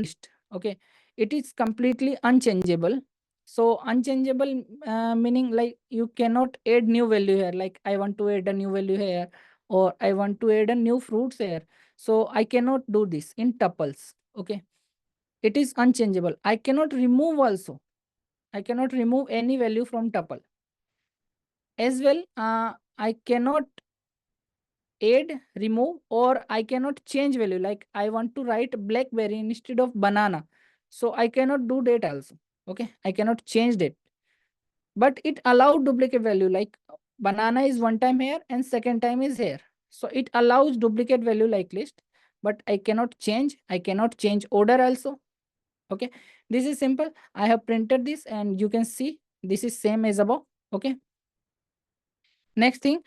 list. Okay, it is completely unchangeable. So unchangeable meaning like you cannot add new value here, like I want to add a new value here, or I want to add a new fruits here. So I cannot do this in tuples. Okay, it is unchangeable. I cannot remove also. I cannot remove any value from tuple as well. I cannot add, remove, or I cannot change value. Like I want to write blackberry instead of banana. So I cannot do that also. Okay, I cannot change that. But it allowed duplicate value, like banana is one time here and second time is here. So it allows duplicate value like list, but I cannot change. I cannot change order also. Okay, this is simple. I have printed this and you can see this is same as above. Okay, next thing,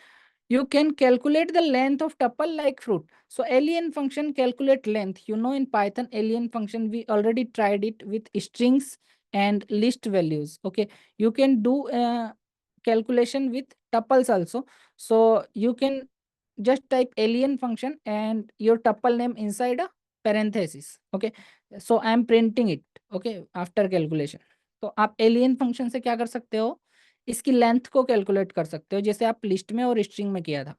you can calculate the length of tuple like fruit. So alien function calculate length. You know, in Python alien function we already tried it with strings and list values. Okay, you can do calculation with tuples also. So you can just type alien function and your tuple name inside a parenthesis. Okay, so I am printing it. Okay, after calculation. तो आप alien function से क्या कर सकते हो, इसकी length को calculate कर सकते हो, जैसे आप लिस्ट में और स्ट्रिंग में किया था।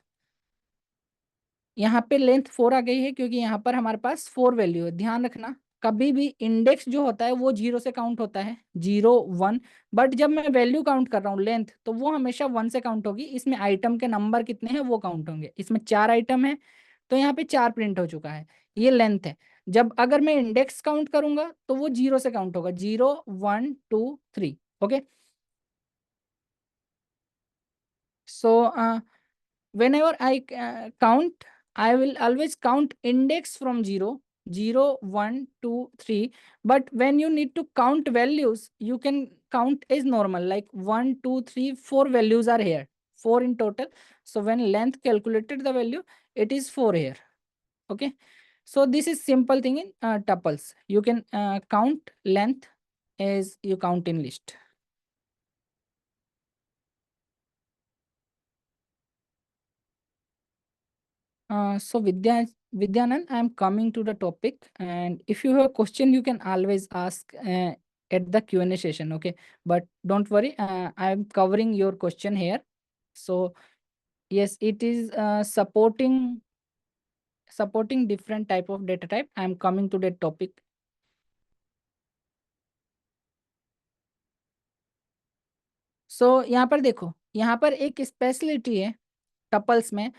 यहाँ पे लेंथ 4 आ गई है क्योंकि यहाँ पर हमारे पास 4 वैल्यू है। ध्यान रखना, कभी भी इंडेक्स जो होता है वो 0 से काउंट होता है, 0 1। बट जब मैं वैल्यू काउंट कर रहा हूँ लेंथ, तो वो हमेशा 1 से काउंट होगी। इसमें आइटम के नंबर कितने हैं वो काउंट होंगे। इसमें 4 आइटम है, तो यहाँ पे 4 प्रिंट हो चुका है, ये लेंथ है। जब अगर मैं इंडेक्स काउंट करूंगा तो वो 0 से काउंट होगा, 0 1 2 3। Okay, so whenever I count, I will always count index from 0, 0, 1, 2, 3. But when you need to count values, you can count as normal, like 1, 2, 3, 4 values are here, 4 in total. So when length calculated the value, it is 4 here. Okay, so this is simple thing in tuples. You can count length as you count in list. So Vidyanand, I'm coming to the topic, and if you have a question, you can always ask at the Q&A session. Okay, but don't worry, I'm covering your question here. So yes, it is supporting different type of data type. I'm coming to that topic. So यहाँ पर देखो, यहाँ पर एक speciality है tuples में।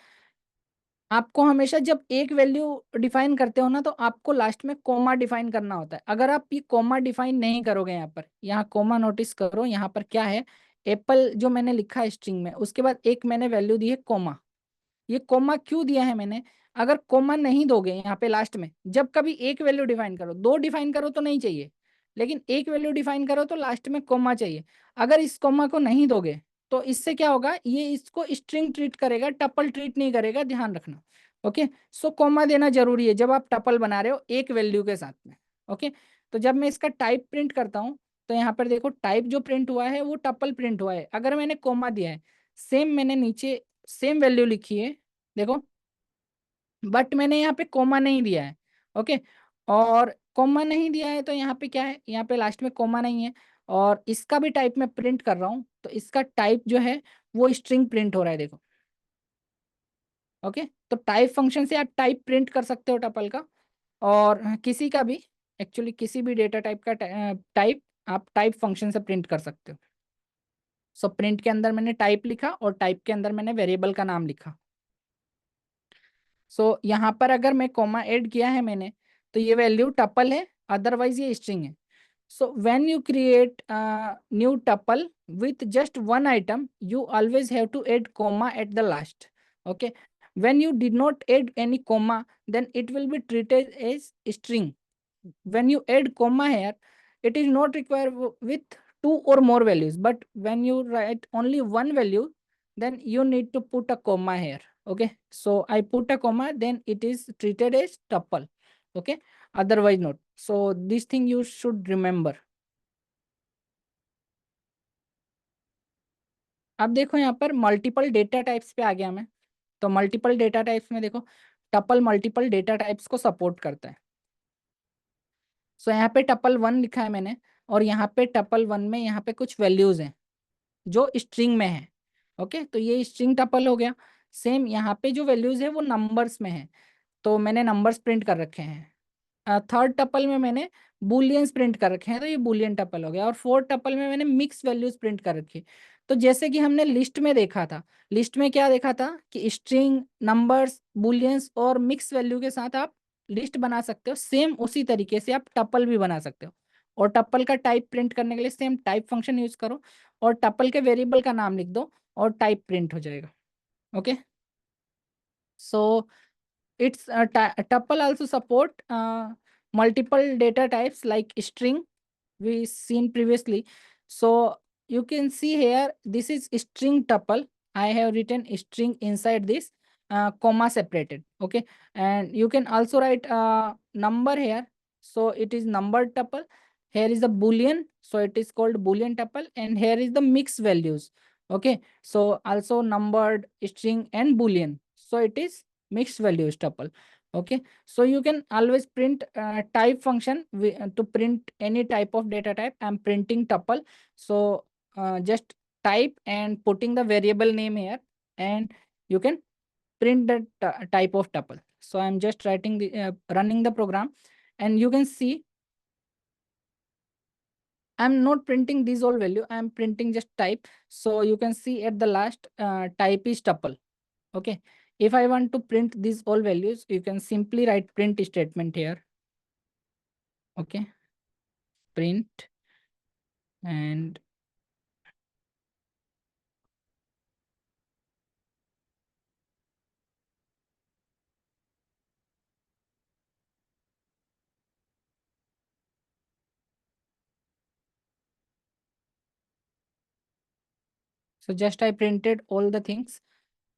आपको हमेशा जब एक वैल्यू डिफाइन करते हो ना, तो आपको लास्ट में कोमा डिफाइन करना होता है। अगर आप ये कोमा डिफाइन नहीं करोगे, यहाँ पर, यहाँ कोमा नोटिस करो, यहाँ पर क्या है, एप्पल जो मैंने लिखा है स्ट्रिंग में, उसके बाद एक मैंने वैल्यू दी है कोमा। ये कोमा क्यों दिया है मैंने, अगर कोमा नहीं दोगे यहाँ पे लास्ट में, जब कभी एक वैल्यू डिफाइन करो, दो डिफाइन करो तो नहीं चाहिए, लेकिन एक वैल्यू डिफाइन करो तो लास्ट में कोमा चाहिए। अगर इस कोमा को नहीं दोगे तो इससे क्या होगा, ये इसको स्ट्रिंग ट्रीट करेगा, टपल ट्रीट नहीं करेगा, ध्यान रखना। ओके, सो कोमा देना जरूरी है जब आप टपल बना रहे हो एक वैल्यू के साथ में। ओके, तो जब मैं इसका टाइप प्रिंट करता हूँ, तो यहाँ पर देखो टाइप जो प्रिंट हुआ है वो टपल प्रिंट हुआ है। अगर मैंने कोमा दिया है, सेम मैंने नीचे सेम वैल्यू लिखी है, देखो, बट मैंने यहाँ पे कोमा नहीं दिया है। ओके, और कोमा नहीं दिया है तो यहाँ पे क्या है, यहाँ पे लास्ट में कोमा नहीं है, और इसका भी टाइप मैं प्रिंट कर रहा हूँ, तो इसका टाइप जो है वो स्ट्रिंग प्रिंट हो रहा है, देखो। ओके, तो टाइप फंक्शन से आप टाइप प्रिंट कर सकते हो टपल का, और किसी का भी, एक्चुअली किसी भी डेटा टाइप का टाइप आप टाइप फंक्शन से प्रिंट कर सकते हो। सो प्रिंट के अंदर मैंने टाइप लिखा और टाइप के अंदर मैंने वेरिएबल का नाम लिखा। सो यहाँ पर अगर मैं कॉमा ऐड किया है मैंने, तो ये वैल्यू टपल है, अदरवाइज ये स्ट्रिंग है। So when you create a new tuple with just one item, you always have to add comma at the last. Okay. When you did not add any comma, then it will be treated as string. When you add comma here, it is not required with two or more values. But when you write only one value, then you need to put a comma here. Okay. So I put a comma, then it is treated as tuple. Okay, otherwise not. So this thing you should remember. अब देखो यहाँ पर multiple data types पे आ गया मैं। तो multiple data types में देखो, टपल मल्टीपल डेटा टाइप्स को सपोर्ट करता है। सो यहाँ पे टपल 1 लिखा है मैंने, और यहाँ पे टपल 1 में यहाँ पे कुछ वैल्यूज हैं जो स्ट्रिंग में है। ओके, तो ये स्ट्रिंग टपल हो गया। सेम यहाँ पे जो वैल्यूज है वो नंबर्स में है, तो मैंने नंबर्स प्रिंट कर रखे हैं। थर्ड टपल में मैंने बुलियंस प्रिंट कर रखे हैं, तो ये बुलियन टपल हो गया। और फोर्थ टपल में मैंने मिक्स वैल्यूज प्रिंट कर रखी। तो जैसे कि हमने लिस्ट में देखा था, लिस्ट में क्या देखा था कि स्ट्रिंग, नंबर्स, बुलियंस और मिक्स वैल्यू के साथ आप लिस्ट बना सकते हो, सेम उसी तरीके से आप टपल भी बना सकते हो। और टपल का टाइप प्रिंट करने के लिए सेम टाइप फंक्शन यूज करो, और टपल के वेरिएबल का नाम लिख दो, और टाइप प्रिंट हो जाएगा। Okay, so it's tuple also support multiple data types like string we seen previously. So you can see here, this is string tuple. I have written string inside this comma separated. Okay, and you can also write number here. So it is number tuple. Here is the boolean, so it is called boolean tuple, and here is the mixed values. Okay, so also numbered, string and boolean, so it is mixed values tuple. Okay, so you can always print type function to print any type of data type. I'm printing tuple, so just type and putting the variable name here, and you can print that type of tuple. So I'm just writing the running the program, and you can see I'm not printing these all value, I'm printing just type. So you can see at the last type is tuple. Okay, if I want to print these all values, you can simply write print statement here. Okay, print, and so just I printed all the things.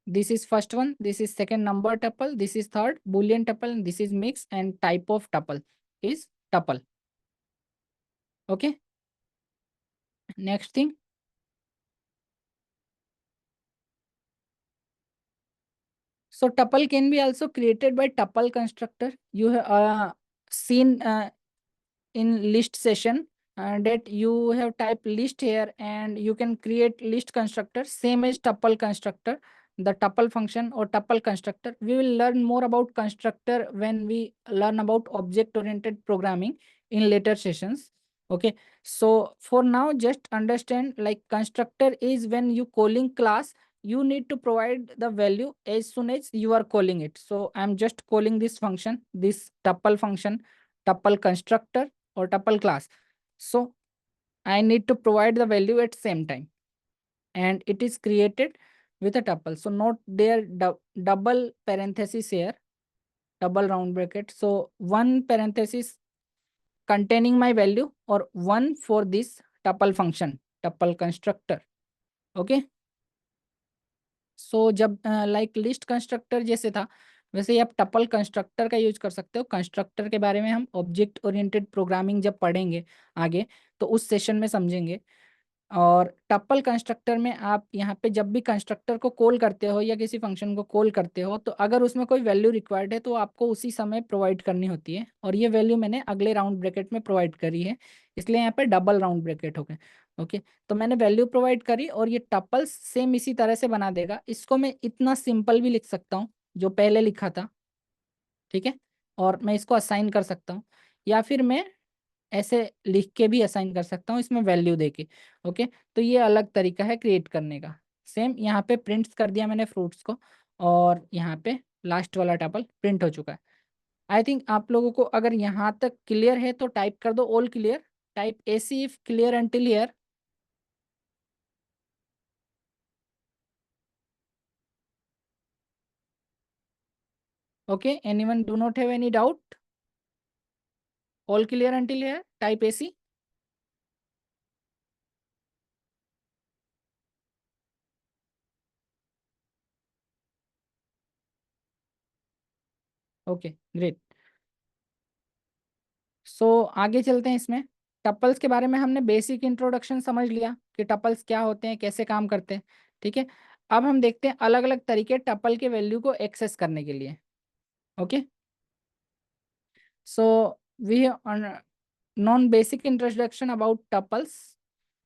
This is first one, this is second number tuple, this is third boolean tuple, and this is mix, and type of tuple is tuple. Okay, next thing. So tuple can be also created by tuple constructor. You have seen in list session that you have typed list here, and you can create list constructor same as tuple constructor, the tuple function or tuple constructor. We will learn more about constructor when we learn about object oriented programming in later sessions. Okay, so for now just understand, like constructor is when you calling class, you need to provide the value as soon as you are calling it. So I'm just calling this function, this tuple function, tuple constructor or tuple class. So I need to provide the value at same time, and it is created with a tuple. So not there double parenthesis here, double round bracket. So one parenthesis containing my value, or one for this tuple function, tuple constructor. Okay, सो जब like list constructor जैसे था, वैसे ही आप tuple constructor का use कर सकते हो। Constructor के बारे में हम ऑब्जेक्ट ओरिएंटेड प्रोग्रामिंग जब पढ़ेंगे आगे, तो उस सेशन में समझेंगे। और टपल कंस्ट्रक्टर में आप यहाँ पे जब भी कंस्ट्रक्टर को कॉल करते हो या किसी फंक्शन को कॉल करते हो, तो अगर उसमें कोई वैल्यू रिक्वायर्ड है तो आपको उसी समय प्रोवाइड करनी होती है, और ये वैल्यू मैंने अगले राउंड ब्रैकेट में प्रोवाइड करी है, इसलिए यहाँ पे डबल राउंड ब्रैकेट हो गए। ओके, तो मैंने वैल्यू प्रोवाइड करी, और ये टपल्स सेम इसी तरह से बना देगा। इसको मैं इतना सिंपल भी लिख सकता हूँ जो पहले लिखा था, ठीक है, और मैं इसको असाइन कर सकता हूँ, या फिर मैं ऐसे लिख के भी असाइन कर सकता हूँ इसमें वैल्यू देके। ओके, तो ये अलग तरीका है क्रिएट करने का। सेम यहाँ पे प्रिंट्स कर दिया मैंने फ्रूट्स को, और यहाँ पे लास्ट वाला टेबल प्रिंट हो चुका है। आई थिंक आप लोगों को अगर यहाँ तक क्लियर है तो टाइप कर दो all clear, type AC if clear until here. Okay, anyone do not have any doubt? All clear until here, type AC. Okay, great. So आगे चलते हैं इसमें। टपल्स के बारे में हमने बेसिक इंट्रोडक्शन समझ लिया कि टपल्स क्या होते हैं, कैसे काम करते हैं, ठीक है। अब हम देखते हैं अलग अलग तरीके टपल के वैल्यू को एक्सेस करने के लिए। Okay, so we non basic introduction about tuples.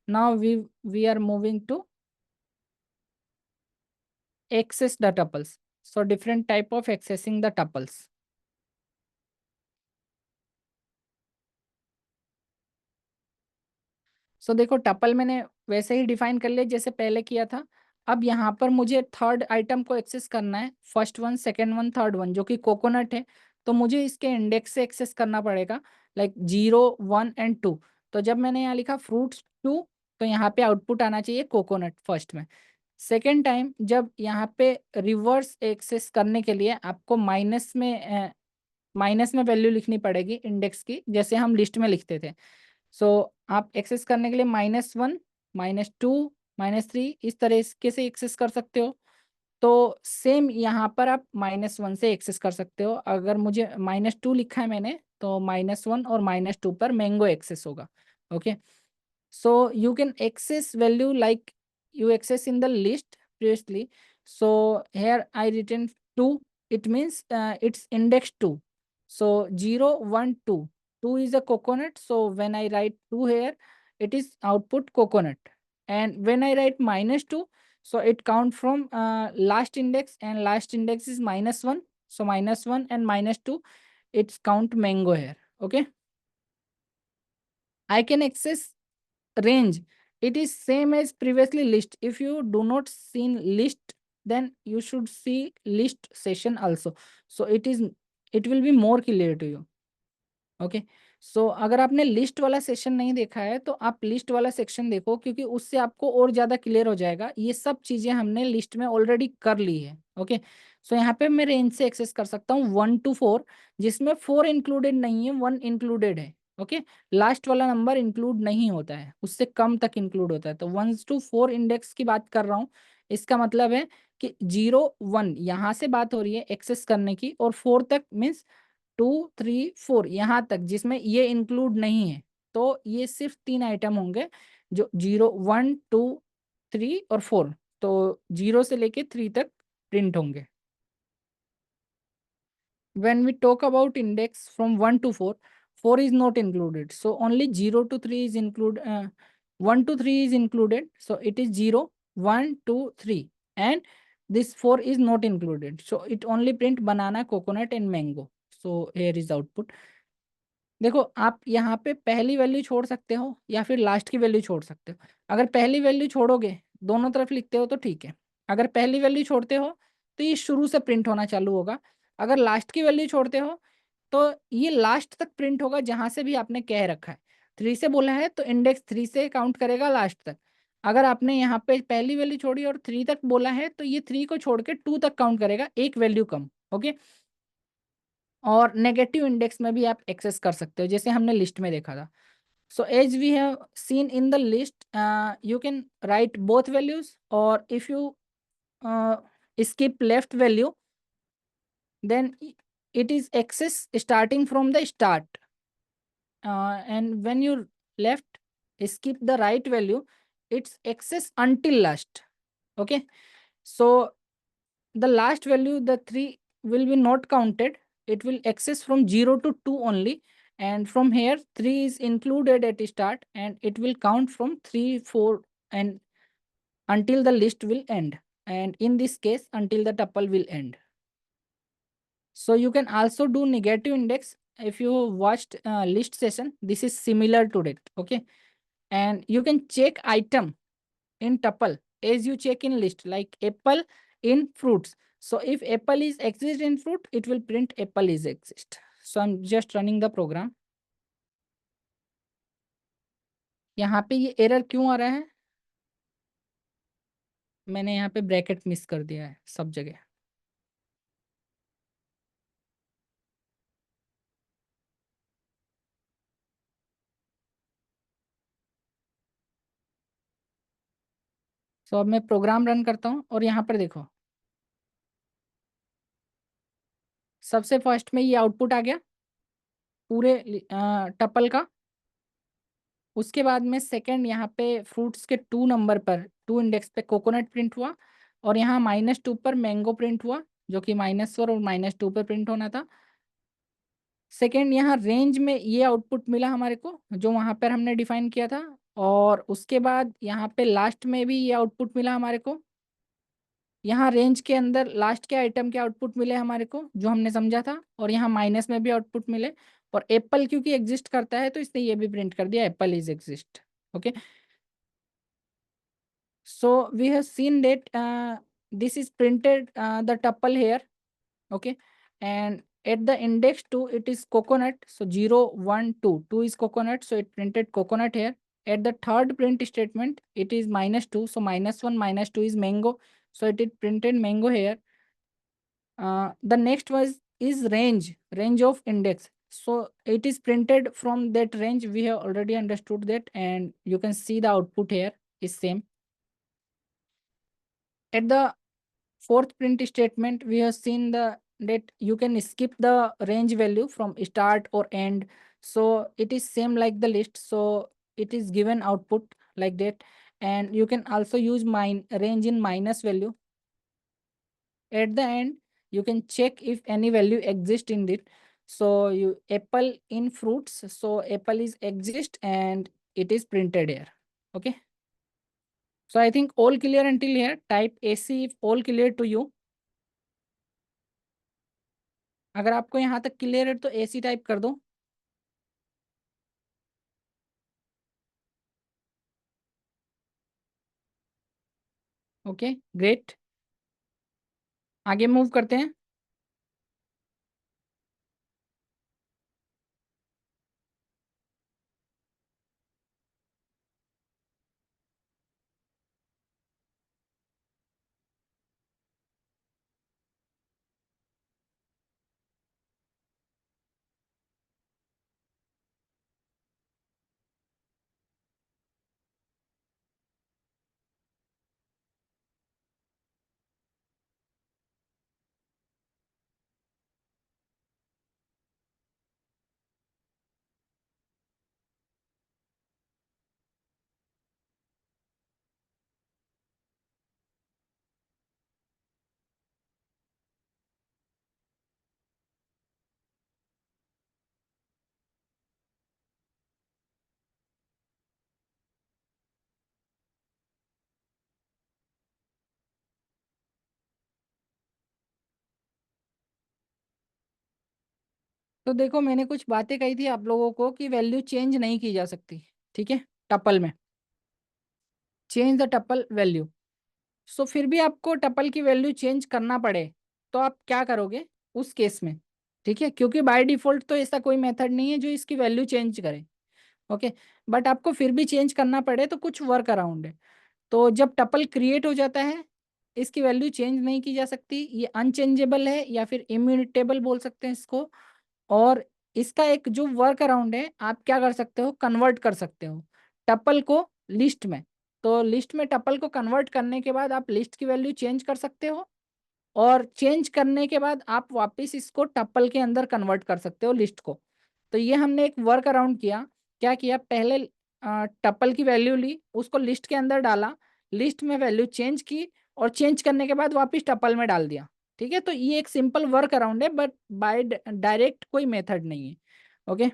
Now we are moving to access the tuples. So different type of accessing the tuples. सो देखो टपल मैंने वैसे ही डिफाइन कर लिया जैसे पहले किया था। अब यहाँ पर मुझे थर्ड आइटम को एक्सेस करना है, first one, second one, third one, जो कि कोकोनट है। तो मुझे इसके इंडेक्स से एक्सेस करना पड़ेगा, लाइक 0, 1 एंड 2। तो जब मैंने यहाँ लिखा फ्रूट्स 2, तो यहाँ पे आउटपुट आना चाहिए कोकोनट फर्स्ट में। सेकेंड टाइम जब यहाँ पे रिवर्स एक्सेस करने के लिए आपको माइनस में वैल्यू लिखनी पड़ेगी इंडेक्स की, जैसे हम लिस्ट में लिखते थे। सो आप एक्सेस करने के लिए -1, -2, -3 इस तरह से एक्सेस कर सकते हो। तो सेम यहाँ पर आप -1 से एक्सेस कर सकते हो। अगर मुझे -2 लिखा है मैंने, तो -1 और -2 पर मैंगो एक्सेस होगा। Okay, so you can access value like you access in the list previously. So here I written 2, it means it's index 2. So 0, 1, 2, 2 is a coconut, so when I write 2 here, it is output coconut. And when I write -2, so it count from last index, and last index is -1, so -1 and -2, it's count mango here. Okay, I can access range. It is same as previously list. If you do not seen list, then you should see list session also. So it will be more clear to you. Okay, so अगर आपने list वाला section नहीं देखा है, तो आप list वाला section देखो, क्योंकि उससे आपको और ज्यादा क्लियर हो जाएगा। ये सब चीजें हमने लिस्ट में ऑलरेडी कर ली है। ओके, सो यहाँ पे मैं रेंज से एक्सेस कर सकता हूँ 1 to 4, जिसमें 4 इंक्लूडेड नहीं है, 1 इंक्लूडेड है। ओके, लास्ट वाला नंबर इंक्लूड नहीं होता है, उससे कम तक इंक्लूड होता है। तो 1 to 4 इंडेक्स की बात कर रहा हूँ। इसका मतलब है कि 0, 1 यहाँ से बात हो रही है एक्सेस करने की, और 4 तक मीन्स 2, 3, 4 यहाँ तक, जिसमें ये इंक्लूड नहीं है। तो ये सिर्फ 3 आइटम होंगे, जो 0, 1, 2, 3 और 4। तो 0 से लेके 3 तक प्रिंट होंगे। When we talk about index from 1 to 4, 4 is not included, so only 0 to 3 is included. 1 to 3 is included, so it is 0, 1, 2, 3, and this 4 is not included, so it only print banana, coconut and mango. So here is output. देखो, आप यहाँ पे पहली value छोड़ सकते हो या फिर लास्ट की वैल्यू छोड़ सकते हो। अगर पहली वैल्यू छोड़ोगे, दोनों तरफ लिखते हो तो ठीक है। अगर पहली वैल्यू छोड़ते हो, तो ये शुरू से प्रिंट होना चालू होगा। अगर लास्ट की वैल्यू छोड़ते हो, तो ये लास्ट तक प्रिंट होगा, जहां से भी आपने कह रखा है। 3 से बोला है, तो इंडेक्स 3 से काउंट करेगा लास्ट तक। अगर आपने यहाँ पे पहली वैल्यू छोड़ी और 3 तक बोला है, तो ये 3 को छोड़ के 2 तक काउंट करेगा, एक वैल्यू कम। ओके, और नेगेटिव इंडेक्स में भी आप एक्सेस कर सकते हो, जैसे हमने लिस्ट में देखा था। So as we have seen in the list, you can write both values, or if you uh, skip left value, then it is access starting from the start. And when you left skip the right value, it's access until last. Okay, so the last value, the 3 will be not counted. It will access from 0 to 2 only, and from here 3 is included at start, and it will count from 3, 4 and until the list will end, and in this case until the tuple will end. So you can also do negative index. If you watched list session, this is similar to it. Okay, and you can check item in tuple as you check in list, like apple in fruits. So if apple is exist in fruit, it will print apple is exist. So I'm just running the program. यहाँ पे ये error क्यों आ रहा है? मैंने यहाँ पे bracket miss कर दिया है सब जगह। अब मैं प्रोग्राम रन करता हूँ, और यहाँ पर देखो, सबसे फर्स्ट में ये आउटपुट आ गया पूरे टपल का। उसके बाद में सेकंड यहाँ पे फ्रूट्स के 2 नंबर पर, 2 इंडेक्स पे कोकोनट प्रिंट हुआ, और यहाँ -2 पर मैंगो प्रिंट हुआ, जो कि -4 और -2 पर प्रिंट होना था। सेकेंड, यहाँ रेंज में ये आउटपुट मिला हमारे को जो वहां पर हमने डिफाइन किया था, और उसके बाद यहाँ पे लास्ट में भी ये आउटपुट मिला हमारे को। यहाँ रेंज के अंदर लास्ट के आइटम के आउटपुट मिले हमारे को जो हमने समझा था, और यहाँ माइनस में भी आउटपुट मिले। और एप्पल क्योंकि एग्जिस्ट करता है तो इसने ये भी प्रिंट कर दिया, Apple is exist. Okay, so we have seen that this is printed the tuple here. Okay, and at the index 2 it is coconut, so 0 1 2, 2 is coconut, so it printed coconut here. At the third print statement it is -2, so -1 -2 is mango, so it is printed mango here. The next was is range of index, so it is printed from that range. We have already understood that, and you can see the output here is same. At the fourth print statement we have seen the that you can skip the range value from start or end, so it is same like the list, so it is given output like that. And you can also use range in minus value. At the end you can check if any value exists in it, so you apple in fruits, so apple is exist and it is printed here. Okay, so I think all clear until here. Type AC if all clear to you. अगर आपको यहाँ तक clear है तो AC type कर दो। Okay, great, आगे move करते हैं। तो देखो मैंने कुछ बातें कही थी आप लोगों को कि वैल्यू चेंज नहीं की जा सकती, ठीक है, टपल में, चेंज द टपल वैल्यू। सो फिर भी आपको टपल की वैल्यू चेंज करना पड़े तो आप क्या करोगे उस केस में, ठीक है, क्योंकि बाय डिफॉल्ट तो ऐसा कोई मेथड नहीं है जो इसकी वैल्यू चेंज करे। ओके, बट आपको फिर भी चेंज करना पड़े तो कुछ वर्क अराउंड है। तो जब टपल क्रिएट हो जाता है इसकी वैल्यू चेंज नहीं की जा सकती, ये अनचेंजेबल है या फिर इम्यूटेबल बोल सकते हैं इसको। और इसका एक जो वर्क अराउंड है, आप क्या कर सकते हो, कन्वर्ट कर सकते हो टपल को लिस्ट में। तो लिस्ट में टपल को कन्वर्ट करने के बाद आप लिस्ट की वैल्यू चेंज कर सकते हो, और चेंज करने के बाद आप वापस इसको टपल के अंदर कन्वर्ट कर सकते हो लिस्ट को। तो ये हमने एक वर्क अराउंड किया। क्या किया, पहले टपल की वैल्यू ली, उसको लिस्ट के अंदर डाला, लिस्ट में वैल्यू चेंज की, और चेंज करने के बाद वापस टपल में डाल दिया। ठीक है, तो ये एक सिंपल वर्क अराउंड है, बट बाय डायरेक्ट कोई मेथड नहीं है। Okay,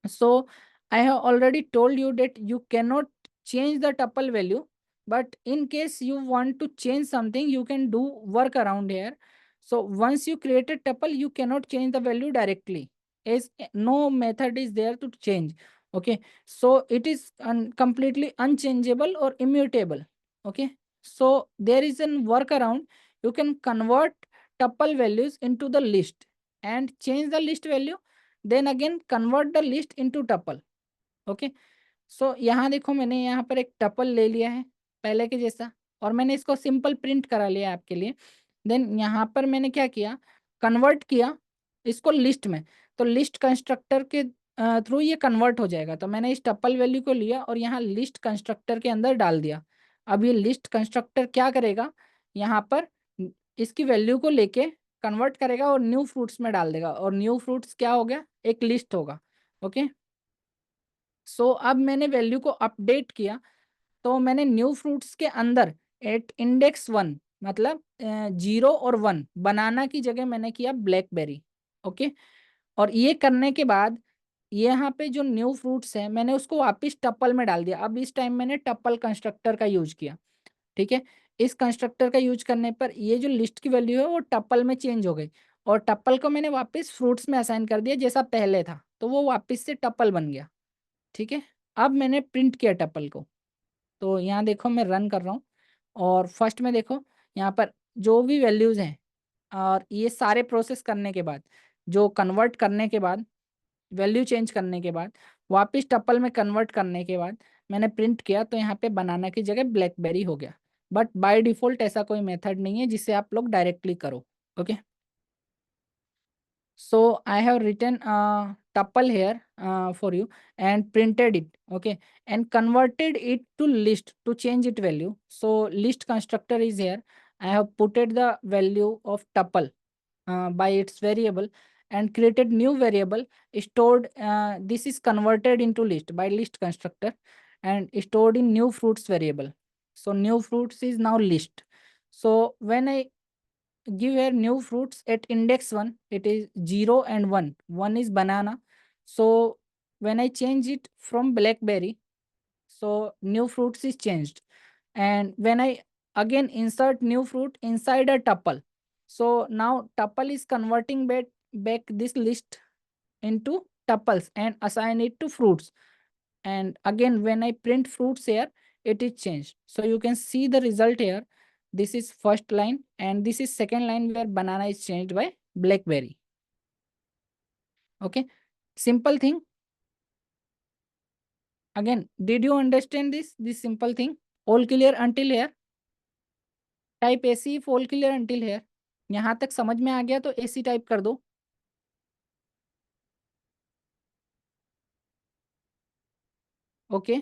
so I have already told you that you cannot change the tuple value, but in case you want to change something, you can do work around here. So once you create a tuple, you cannot change the value directly, as no method is there to change. Okay, so it is completely unchangeable or immutable. Okay, so there is a workaround. You can convert tuple values into the list and change the list value, then again convert the list into tuple. Okay, so यहाँ देखो मैंने यहाँ पर एक tuple ले लिया है पहले के जैसा, और मैंने इसको सिंपल प्रिंट करा लिया है आपके लिए। देन यहाँ पर मैंने क्या किया, कन्वर्ट किया इसको लिस्ट में। तो लिस्ट कंस्ट्रक्टर के थ्रू ये कन्वर्ट हो जाएगा। तो मैंने इस टपल वैल्यू को लिया और यहाँ लिस्ट कंस्ट्रक्टर के अंदर डाल दिया। अब ये लिस्ट कंस्ट्रक्टर क्या करेगा, यहाँ पर इसकी वैल्यू को लेके कन्वर्ट करेगा और न्यू फ्रूट्स में डाल देगा, और न्यू फ्रूट्स क्या हो गया, एक लिस्ट होगा। ओके, सो अब मैंने वैल्यू को अपडेट किया, तो मैंने न्यू फ्रूट्स के अंदर एट इंडेक्स 1, मतलब 0 और 1, बनाना की जगह मैंने किया ब्लैकबेरी। ओके, और ये करने के बाद यहाँ पे जो न्यू फ्रूट्स है मैंने उसको वापस टप्पल में डाल दिया। अब इस टाइम मैंने टप्पल कंस्ट्रक्टर का यूज किया, ठीक है। इस कंस्ट्रक्टर का यूज करने पर ये जो लिस्ट की वैल्यू है वो टप्पल में चेंज हो गई, और टप्पल को मैंने वापस फ्रूट्स में असाइन कर दिया जैसा पहले था, तो वो वापस से टप्पल बन गया, ठीक है। अब मैंने प्रिंट किया टप्पल को, तो यहाँ देखो मैं रन कर रहा हूँ, और फर्स्ट में देखो यहाँ पर जो भी वैल्यूज हैं, और ये सारे प्रोसेस करने के बाद, जो कन्वर्ट करने के बाद, वैल्यू चेंज करने के बाद, वापस टप्पल में कन्वर्ट करने के बाद मैंने प्रिंट किया, तो यहाँ पे बनाना की जगह ब्लैकबेरी हो गया। बट बाय डिफॉल्ट ऐसा कोई मेथड नहीं है जिससे आप लोग डायरेक्टली करो। Okay, so I have written a tuple here for you and printed it, okay, and converted it to list to change it value. So list constructor is here. I have putted the value of tuple by its variable and created new variable, stored this is converted into list by list constructor and stored in new fruits variable. So new fruits is now list. So when I give here new fruits at index 1, it is 0 and 1. 1 is banana. So when I change it from blackberry, so new fruits is changed. And when I again insert new fruit inside a tuple, so now tuple is converting back this list into tuples and assign it to fruits. And again when I print fruits here, it is changed. So you can see the result here. This is first line and this is second line where banana is changed by blackberry. Okay, simple thing. Again, did you understand this simple thing? All clear until here? Type AC if all clear until here. यहाँ तक समझ में आ गया तो AC type कर दो। Okay,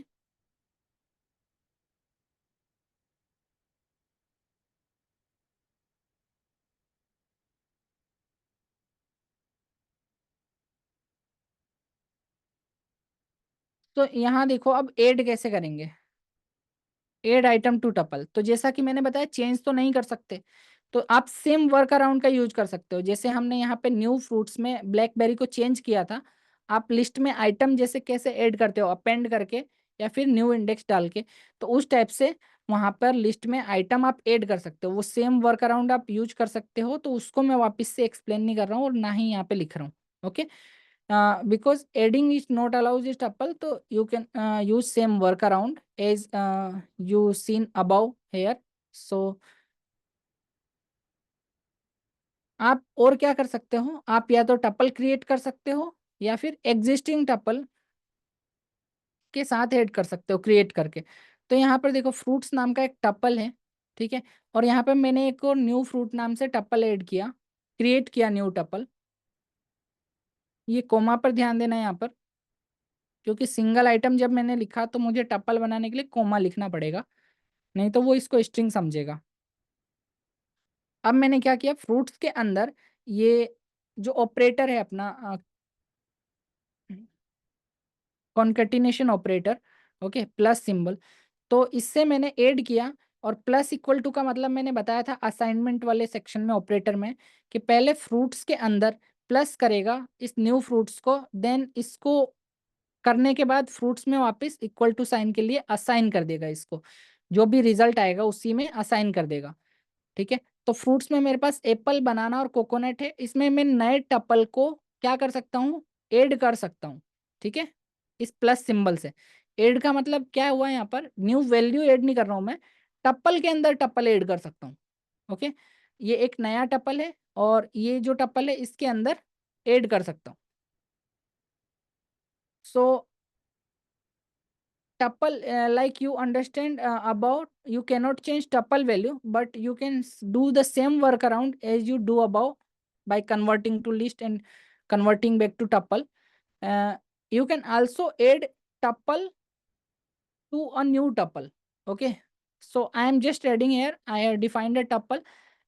तो यहाँ देखो अब ऐड कैसे करेंगे। एड आइटम टू टपल, तो जैसा कि मैंने बताया चेंज तो नहीं कर सकते, तो आप सेम वर्क अराउंड का यूज कर सकते हो। जैसे हमने यहाँ पे न्यू फ्रूट्स में ब्लैकबेरी को चेंज किया था, आप लिस्ट में आइटम जैसे कैसे ऐड करते हो, अपेंड करके या फिर न्यू इंडेक्स डाल के, तो उस टाइप से वहां पर लिस्ट में आइटम आप ऐड कर सकते हो। वो सेम वर्क अराउंड आप यूज कर सकते हो, तो उसको मैं वापस से एक्सप्लेन नहीं कर रहा हूँ और ना ही यहाँ पे लिख रहा हूँ। Okay, because adding is not allows is tuple, so you can use same workaround as you seen above here. So आप और क्या कर सकते हो, आप या तो टपल क्रिएट कर सकते हो या फिर एग्जिस्टिंग टपल के साथ ऐड कर सकते हो क्रिएट करके। तो यहाँ पर देखो फ्रूट्स नाम का एक टपल है, ठीक है, और यहाँ पर मैंने एक और न्यू फ्रूट नाम से टपल ऐड किया, क्रिएट किया न्यू टपल। ये कोमा पर ध्यान देना है यहाँ पर, क्योंकि सिंगल आइटम जब मैंने लिखा तो मुझे टपल बनाने के लिए कोमा लिखना पड़ेगा, नहीं तो वो इसको स्ट्रिंग समझेगा। अब मैंने क्या किया, फ्रूट्स के अंदर ये जो ऑपरेटर है अपना concatenation operator, okay, plus symbol, तो इससे मैंने ऐड किया। और प्लस इक्वल टू का मतलब मैंने बताया था असाइनमेंट वाले सेक्शन में ऑपरेटर में, कि पहले फ्रूट्स के अंदर प्लस करेगा इस न्यू फ्रूट्स को, देन इसको करने के बाद फ्रूट्स में वापस इक्वल टू साइन के लिए असाइन कर देगा इसको, जो भी रिजल्ट आएगा उसी में असाइन कर देगा, ठीक है। तो फ्रूट्स में मेरे पास एप्पल, बनाना और कोकोनट है, इसमें मैं नए टपल को क्या कर सकता हूँ, ऐड कर सकता हूँ, ठीक है, इस प्लस सिंबल से। ऐड का मतलब क्या हुआ, यहाँ पर न्यू वैल्यू ऐड नहीं कर रहा हूँ मैं, टपल के अंदर टपल ऐड कर सकता हूँ। ओके, ये एक नया टपल है और ये जो टपल है इसके अंदर ऐड कर सकता हूँ। सो tuple, like you understand about, you cannot change tuple value, but you can do the same workaround as you do above by converting to list and converting back to tuple. uh, you can also add tuple to a new tuple. Okay, so I am just adding here, I have defined a tuple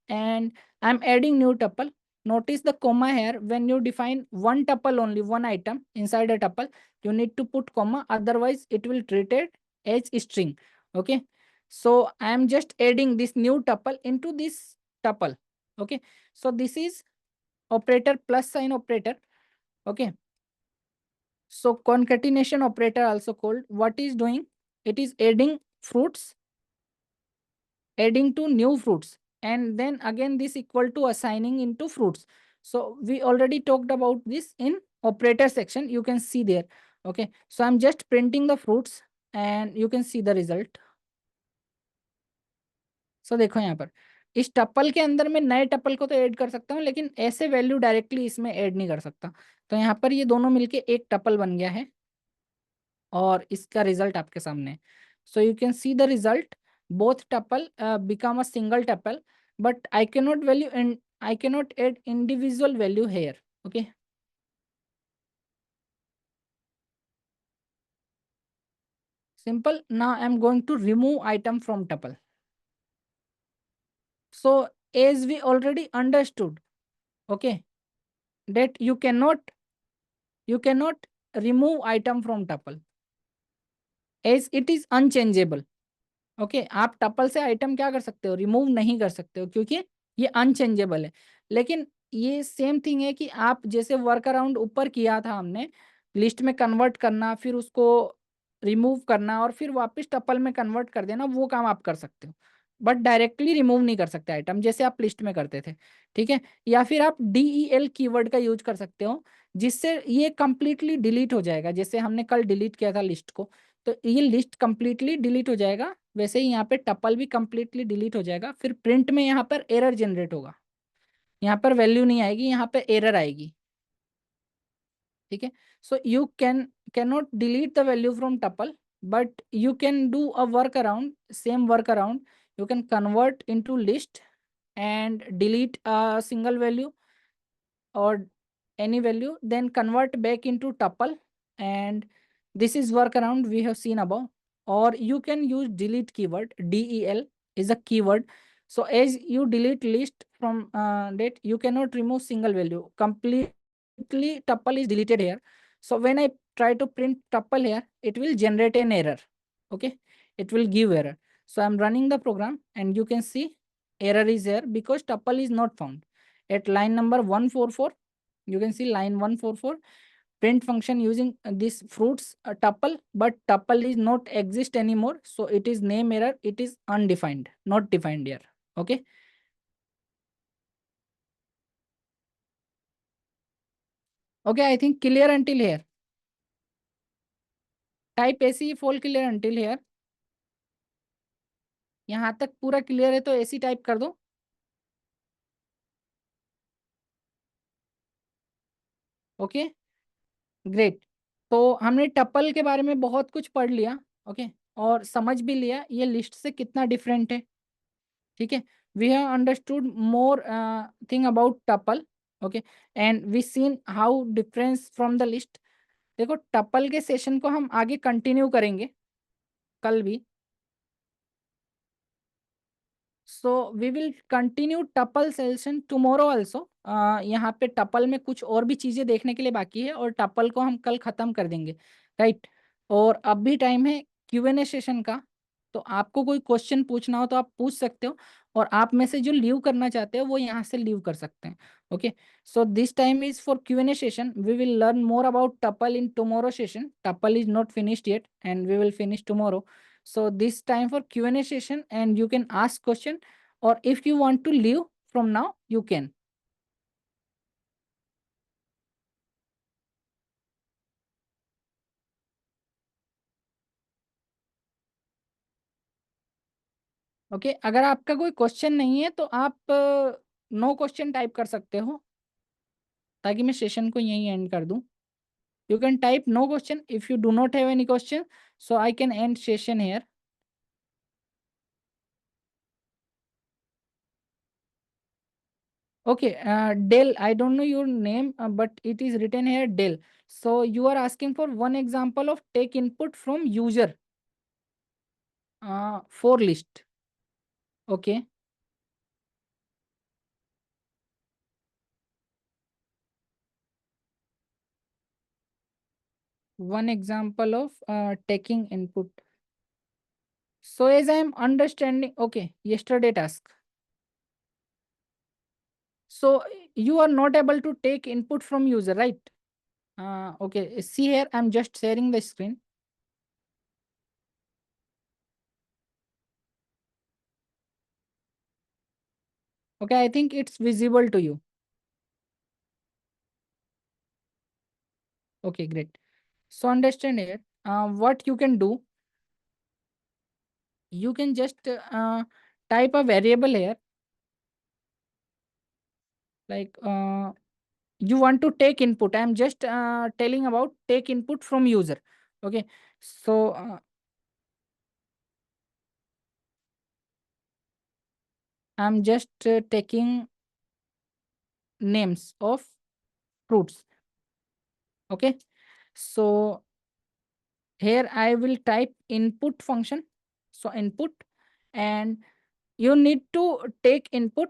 and I'm adding new tuple. Notice the comma here. When you define one tuple, only one item inside a tuple, you need to put comma, otherwise it will treat it as string. Okay, so I am just adding this new tuple into this tuple. Okay, so this is operator, plus sign operator. Okay, so concatenation operator also called, what is doing, it is adding fruits, adding to new fruits, and then again this equal to assigning into fruits. So we already talked about this in operator section, you can see there. Okay, so I'm just printing the fruits and you can see the result. सो देखो यहाँ पर इस tuple के अंदर मैं नए tuple को तो ऐड कर सकता हूँ, लेकिन ऐसे वैल्यू डायरेक्टली इसमें ऐड नहीं कर सकता। तो यहाँ पर ये दोनों मिलके एक टपल बन गया है और इसका रिजल्ट आपके सामने। So you can see the result, both tuple become a single tuple, but I cannot value and I cannot add individual value here. Okay, simple. Now I'm going to remove item from tuple. So as we already understood, okay, that you cannot remove item from tuple as it is unchangeable. Okay, आप tuple से item क्या कर सकते हो, remove नहीं कर सकते हो क्योंकि ये अनचेंजेबल है। लेकिन ये सेम थिंग है कि आप जैसे वर्क अराउंड ऊपर किया था हमने, लिस्ट में कन्वर्ट करना, फिर उसको रिमूव करना और फिर वापस टपल में कन्वर्ट कर देना, वो काम आप कर सकते हो, बट डायरेक्टली रिमूव नहीं कर सकते आइटम जैसे आप लिस्ट में करते थे। ठीक है, या फिर आप DEL कीवर्ड का यूज कर सकते हो, जिससे ये कंप्लीटली डिलीट हो जाएगा, जैसे हमने कल डिलीट किया था लिस्ट को, तो ये लिस्ट कंप्लीटली डिलीट हो जाएगा। वैसे ही यहाँ पे टपल भी कंप्लीटली डिलीट हो जाएगा, फिर प्रिंट में यहाँ पर एरर जनरेट होगा, यहाँ पर वैल्यू नहीं आएगी, यहाँ पे एरर आएगी। ठीक है, so you can not delete the value from tuple, but you can do a work around, same work around, you can convert into list and delete a single value or any value, then convert back into tuple, and this is workaround we have seen above. Or you can use delete keyword, del is a keyword. So as you delete list from that, you cannot remove single value, completely tuple is deleted here. So when I try to print tuple here, it will generate an error. Okay, it will give error. So I'm running the program and you can see error is there because tuple is not found at line number 144. You can see line 144, print function using this fruits tuple, but tuple is not exist anymore, so it is name error, it is undefined, not defined here. Okay, okay, I think clear until here. Type AC full clear until here. यहाँ तक पूरा clear है तो AC type कर दो। Okay, great. तो हमने tuple के बारे में बहुत कुछ पढ़ लिया। ओके, और समझ भी लिया ये लिस्ट से कितना डिफरेंट है। ठीक है, we have understood more thing about tuple. Okay, and we seen how difference from the list. देखो टपल के सेशन को हम आगे कंटिन्यू करेंगे कल भी। So we will continue tuple session tomorrow also. यहाँ पे टपल में कुछ और भी चीजें देखने के लिए बाकी है और टपल को हम कल खत्म कर देंगे, राइट। और अब भी टाइम है Q&A सेशन का, तो आपको कोई क्वेश्चन पूछना हो तो आप पूछ सकते हो, और आप में से जो लीव करना चाहते हो वो यहाँ से लीव कर सकते हैं। Okay, so this time is for Q&A session, we will learn more about tuple in tomorrow session. Tuple is not finished yet and we will finish tomorrow. So this time for Q&A session and you can ask question, or if you want to leave from now, you can. Okay, अगर आपका कोई question नहीं है तो आप no question type कर सकते हो, ताकि मैं सेशन को यहीं एंड कर दूं। You can type no question if you do not have any question, so I can end session here. Okay, Dell, I don't know your name, but it is written here Dell. So you are asking for one example of take input from user for list. Okay. One example of taking input. So as I am understanding, okay, yesterday task. So you are not able to take input from user, right? Okay, see here, I'm just sharing the screen. Okay, I think it's visible to you. Okay, great. So understand here, what you can do, you can just type a variable here, like you want to take input. I'm just telling about take input from user. Okay, so I'm just taking names of fruits. Okay, so here I will type input function. So input, and you need to take input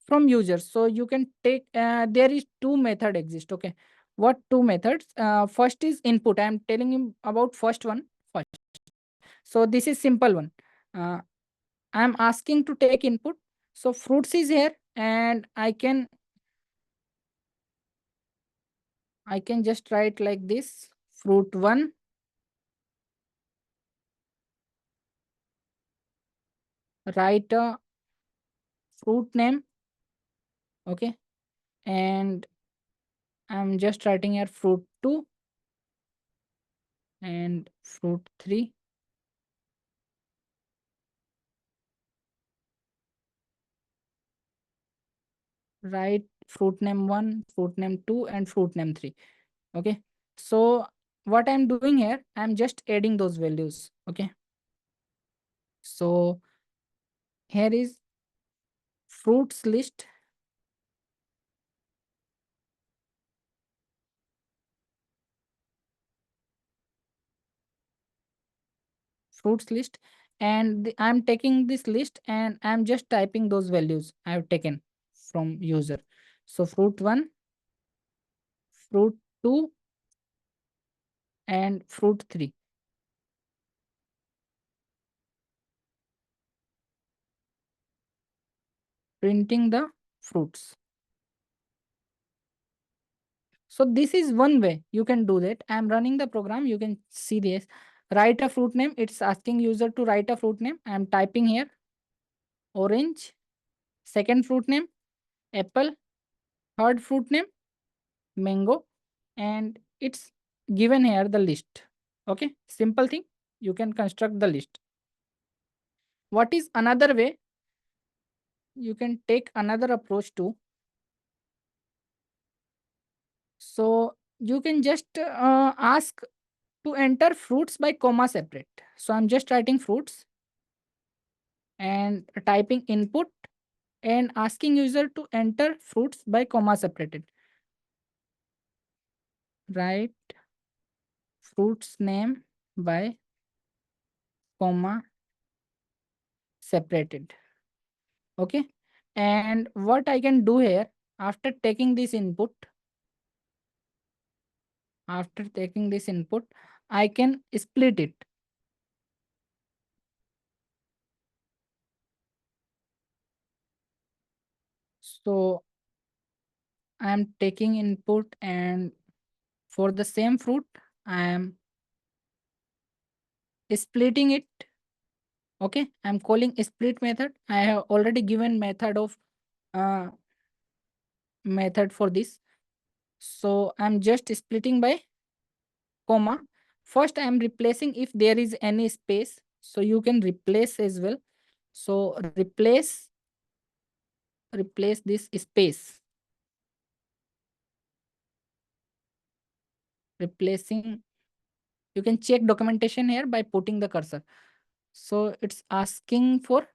from users. So you can take, there is two method exist. Okay, what two methods? First is input. I'm telling you about first one first. So this is simple one. uh, I'm asking to take input. So fruits is here, and I can just write like this: fruit 1, write a fruit name. Okay, and I'm just writing here fruit 2 and fruit 3. Write fruit name 1, fruit name 2, and fruit name 3. Okay, so what I'm doing here, I'm just adding those values. Okay, so here is fruits list, fruits list, and I'm taking this list and I'm just typing those values I've taken from user. So fruit 1, fruit 2, and fruit 3, printing the fruits. So this is one way you can do that. I'm running the program, you can see this. Write a fruit name, it's asking user to write a fruit name. I'm typing here orange. Second fruit name apple. Third fruit name mango, and it's given here the list. Okay, simple thing, you can construct the list. What is another way? You can take another approach too. So you can just ask to enter fruits by comma separate. So I'm just writing fruits and typing input and asking user to enter fruits by comma separated. Write fruits name by comma separated. Okay, and what I can do here, after taking this input, after taking this input, I can split it. So I am taking input, and for the same fruit I am splitting it. Okay, I'm calling split method. I have already given method of uh, method for this. So I'm just splitting by comma. First I'm replacing if there is any space, so you can replace as well. So replace this space, replacing. You can check documentation here by putting the cursor. So it's asking for,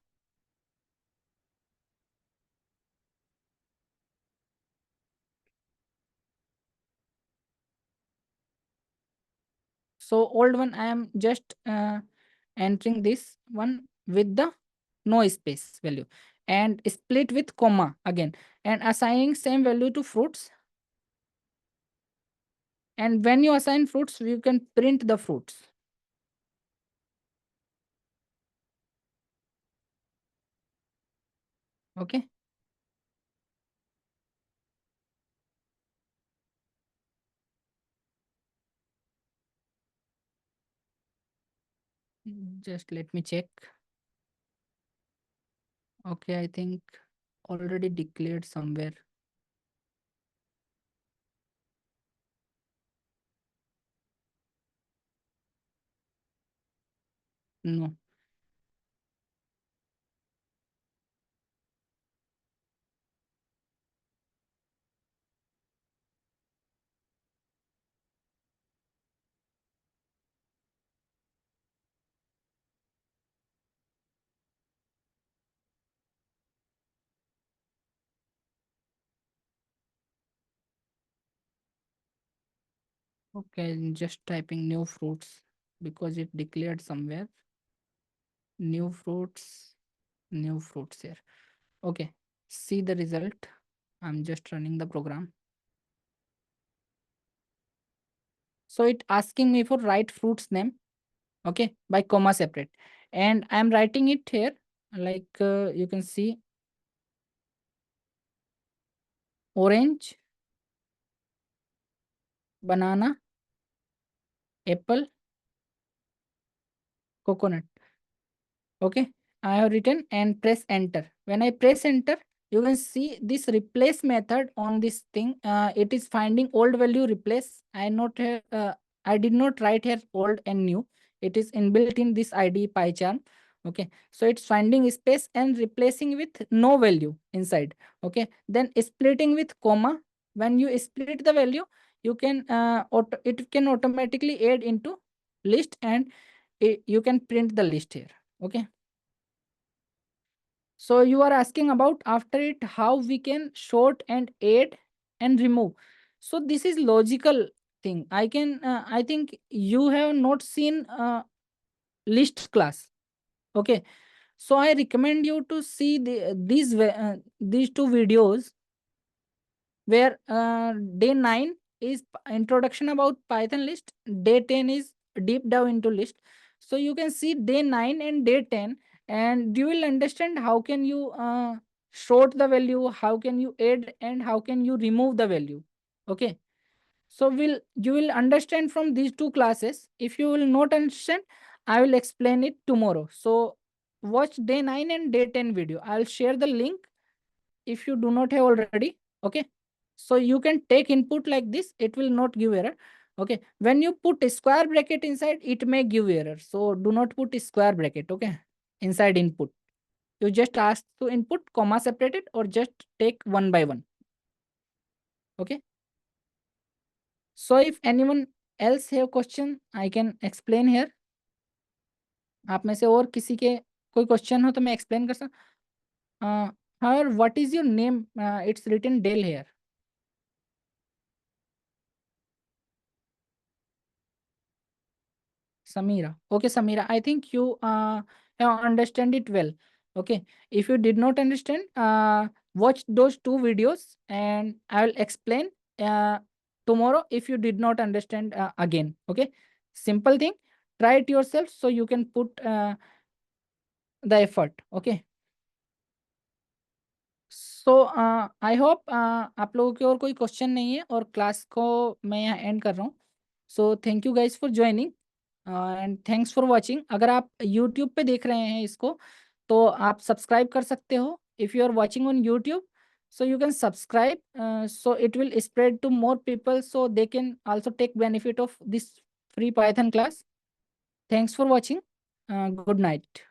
so old one I am just entering this one with the no space value, and split with comma again, and assigning same value to fruits. And when you assign fruits, you can print the fruits. Okay, Just let me check. Okay, I think already declared somewhere. No. Okay, I'm just typing new fruits because it declared somewhere. New fruits, new fruits here. Okay, see the result. I'm just running the program. So it asking me for write fruits name, okay, by comma separate. And I'm writing it here, like you can see orange, banana, apple, coconut. Okay, I have written and press enter. When I press enter, you can see this replace method on this thing. It is finding old value replace. I did not write here old and new. It is inbuilt in this ID PyCharm. Okay, so it's finding space and replacing with no value inside. Okay, then splitting with comma. When you split the value, you can it can automatically add into list, and you can print the list here. Okay. So you are asking about after it how we can sort and add and remove. So this is logical thing. I think you have not seen list class. Okay. So I recommend you to see these two videos where day 9 is introduction about Python list, day 10 is deep dive into list. So you can see day 9 and day 10, and you will understand how can you sort the value, how can you add, and how can you remove the value. Okay, so you will understand from these two classes. If you will not understand, I will explain it tomorrow. So watch day 9 and day 10 video. I'll share the link if you do not have already. Okay, so you can take input like this, it will not give error. Okay, when you put a square bracket inside, it may give error, so do not put a square bracket. Okay, inside input, you just ask to input comma separated or just take one by one. Okay, so if anyone else have question, I can explain here. आप में से और किसी के कोई question हो तो मैं एक्सप्लेन कर सकता। however, what is your name? It's written Dale here. Samira. Okay, Samira, I think you have understand it well. Okay, if you did not understand, watch those two videos and I will explain uh, tomorrow if you did not understand again. Okay, simple thing. Try it yourself so you can put the effort. Okay. So I hope आप लोगों के और कोई question नहीं है और class को मैं यहाँ एंड कर रहा हूँ। So thank you guys for joining and thanks for watching. अगर आप यूट्यूब पे देख रहे हैं इसको तो आप सब्सक्राइब कर सकते हो। If you are watching on YouTube, so you can subscribe, so it will spread to more people so they can also take benefit of this free Python class. Thanks for watching. Good night.